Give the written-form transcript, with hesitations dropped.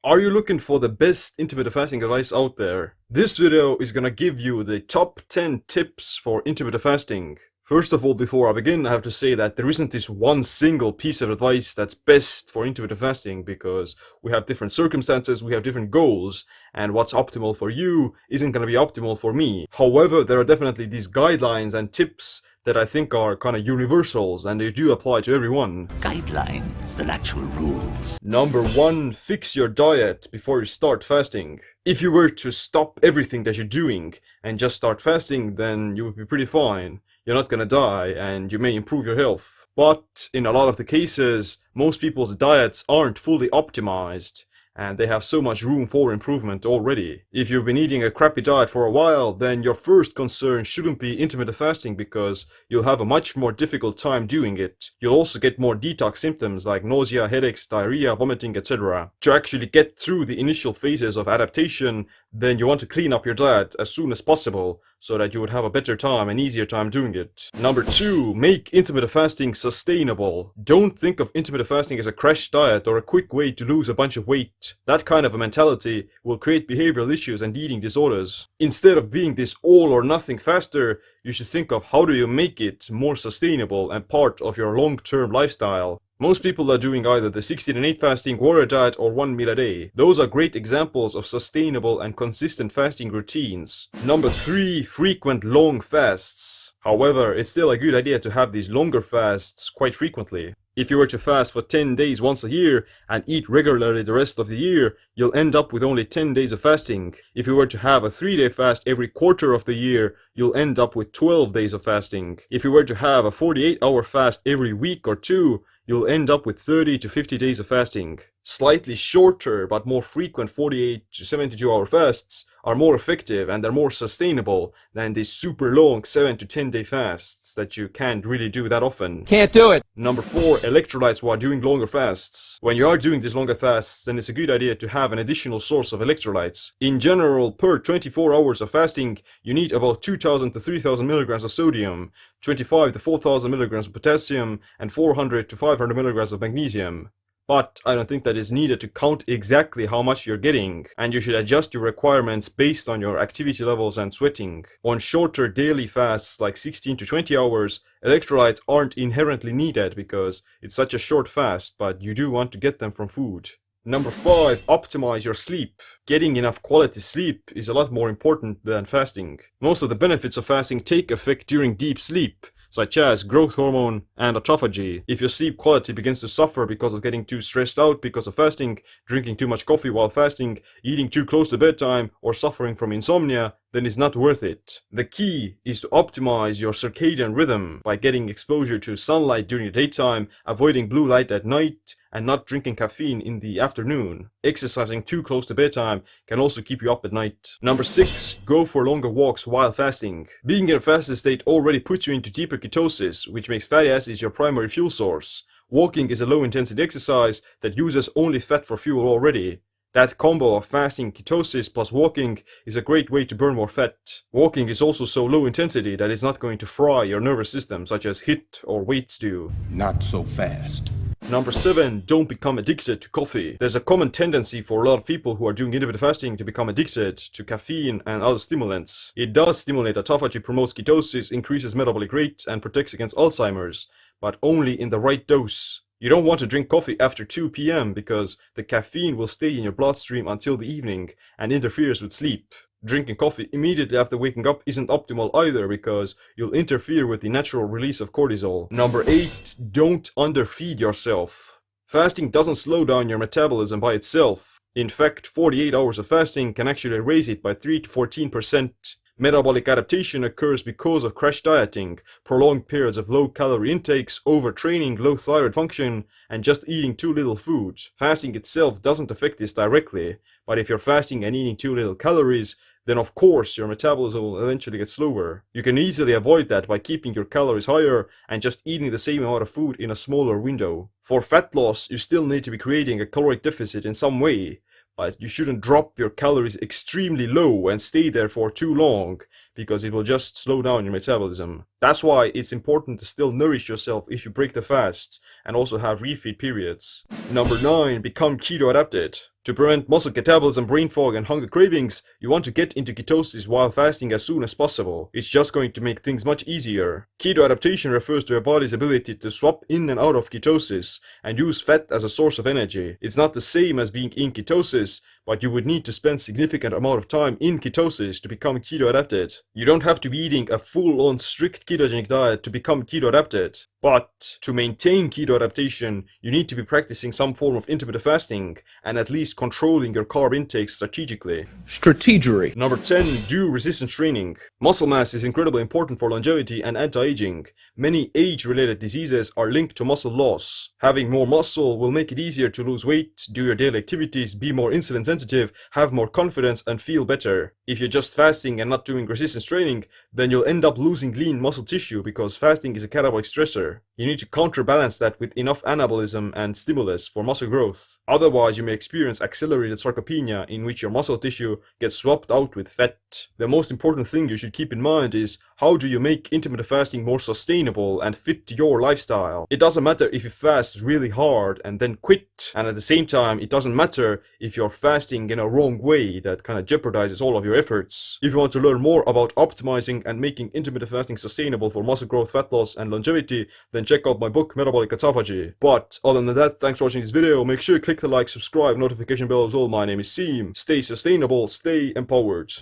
Are you looking for the best intermittent fasting advice out there? This video is gonna give you the top 10 tips for intermittent fasting. First of all, before I begin, I have to say that there isn't this one single piece of advice that's best for intermittent fasting, because we have different circumstances, we have different goals, and what's optimal for you isn't gonna be optimal for me. However, there are definitely these guidelines and tips that I think are kind of universals, and they do apply to everyone. Guidelines than actual rules. Number 1, fix your diet before you start fasting. If you were to stop everything that you're doing and just start fasting, then you would be pretty fine. You're not gonna die, and you may improve your health. But in a lot of the cases, most people's diets aren't fully optimized, and they have so much room for improvement already. If you've been eating a crappy diet for a while, then your first concern shouldn't be intermittent fasting, because you'll have a much more difficult time doing it. You'll also get more detox symptoms like nausea, headaches, diarrhea, vomiting, etc. To actually get through the initial phases of adaptation, then you want to clean up your diet as soon as possible, so that you would have a better time and easier time doing it. Number 2, make intermittent fasting sustainable. Don't think of intermittent fasting as a crash diet or a quick way to lose a bunch of weight. That kind of a mentality will create behavioral issues and eating disorders. Instead of being this all or nothing faster, you should think of how do you make it more sustainable and part of your long-term lifestyle. Most people are doing either the 16 and 8 fasting, warrior diet, or 1 meal a day. Those are great examples of sustainable and consistent fasting routines. Number 3, frequent long fasts. However, it's still a good idea to have these longer fasts quite frequently. If you were to fast for 10 days once a year and eat regularly the rest of the year, you'll end up with only 10 days of fasting. If you were to have a 3-day fast every quarter of the year, you'll end up with 12 days of fasting. If you were to have a 48-hour fast every week or two, you'll end up with 30 to 50 days of fasting. Slightly shorter but more frequent 48 to 72-hour fasts are more effective, and they're more sustainable than these super long 7 to 10 day fasts that you can't really do that often. Can't do it. Number 4, electrolytes while doing longer fasts. When you are doing these longer fasts, then it's a good idea to have an additional source of electrolytes. In general, per 24 hours of fasting, you need about 2,000 to 3,000 milligrams of sodium, 25 to 4,000 milligrams of potassium, and 400 to 500 milligrams of magnesium. But I don't think that is needed to count exactly how much you're getting, and you should adjust your requirements based on your activity levels and sweating. On shorter daily fasts like 16 to 20 hours, electrolytes aren't inherently needed because it's such a short fast, but you do want to get them from food. Number 5, optimize your sleep. Getting enough quality sleep is a lot more important than fasting. Most of the benefits of fasting take effect during deep sleep, such as growth hormone and autophagy. If your sleep quality begins to suffer because of getting too stressed out because of fasting, drinking too much coffee while fasting, eating too close to bedtime, or suffering from insomnia, then it's not worth it. The key is to optimize your circadian rhythm by getting exposure to sunlight during the daytime, avoiding blue light at night, and not drinking caffeine in the afternoon. Exercising too close to bedtime can also keep you up at night. Number 6, go for longer walks while fasting. Being in a fasted state already puts you into deeper ketosis, which makes fatty acids your primary fuel source. Walking is a low-intensity exercise that uses only fat for fuel already. That combo of fasting, ketosis plus walking is a great way to burn more fat. Walking is also so low intensity that it's not going to fry your nervous system such as HIIT or weights do. Not so fast. Number 7, don't become addicted to coffee. There's a common tendency for a lot of people who are doing intermittent fasting to become addicted to caffeine and other stimulants. It does stimulate autophagy, promotes ketosis, increases metabolic rate, and protects against Alzheimer's, but only in the right dose. You don't want to drink coffee after 2 p.m. because the caffeine will stay in your bloodstream until the evening and interferes with sleep. Drinking coffee immediately after waking up isn't optimal either, because you'll interfere with the natural release of cortisol. Number 8, don't underfeed yourself. Fasting doesn't slow down your metabolism by itself. In fact, 48 hours of fasting can actually raise it by 3 to 14%. Metabolic adaptation occurs because of crash dieting, prolonged periods of low-calorie intakes, overtraining, low thyroid function, and just eating too little food. Fasting itself doesn't affect this directly, but if you're fasting and eating too little calories, then of course your metabolism will eventually get slower. You can easily avoid that by keeping your calories higher and just eating the same amount of food in a smaller window. For fat loss, you still need to be creating a caloric deficit in some way, but you shouldn't drop your calories extremely low and stay there for too long, because it will just slow down your metabolism. That's why it's important to still nourish yourself if you break the fast, and also have refeed periods. Number 9, become keto adapted. To prevent muscle catabolism, brain fog, and hunger cravings, you want to get into ketosis while fasting as soon as possible. It's just going to make things much easier. Keto adaptation refers to your body's ability to swap in and out of ketosis and use fat as a source of energy. It's not the same as being in ketosis, but you would need to spend significant amount of time in ketosis to become keto adapted. You don't have to be eating a full-on strict ketogenic diet to become keto adapted. But to maintain keto adaptation, you need to be practicing some form of intermittent fasting and at least controlling your carb intake strategically. Strategery. Number 10. Do resistance training. Muscle mass is incredibly important for longevity and anti-aging. Many age-related diseases are linked to muscle loss. Having more muscle will make it easier to lose weight, do your daily activities, be more insulin sensitive, have more confidence, and feel better. If you're just fasting and not doing resistance training, then you'll end up losing lean muscle tissue because fasting is a catabolic stressor. You need to counterbalance that with enough anabolism and stimulus for muscle growth. Otherwise, you may experience accelerated sarcopenia in which your muscle tissue gets swapped out with fat. The most important thing you should keep in mind is how do you make intermittent fasting more sustainable and fit your lifestyle. It doesn't matter if you fast really hard and then quit, and at the same time it doesn't matter if you're fasting in a wrong way that kind of jeopardizes all of your efforts. If you want to learn more about optimizing and making intermittent fasting sustainable for muscle growth, fat loss, and longevity, then check out my book Metabolic Autophagy. But other than that, thanks for watching this video. Make sure you click the like, subscribe, notification bell as well. My name is Seem. Stay sustainable, stay empowered.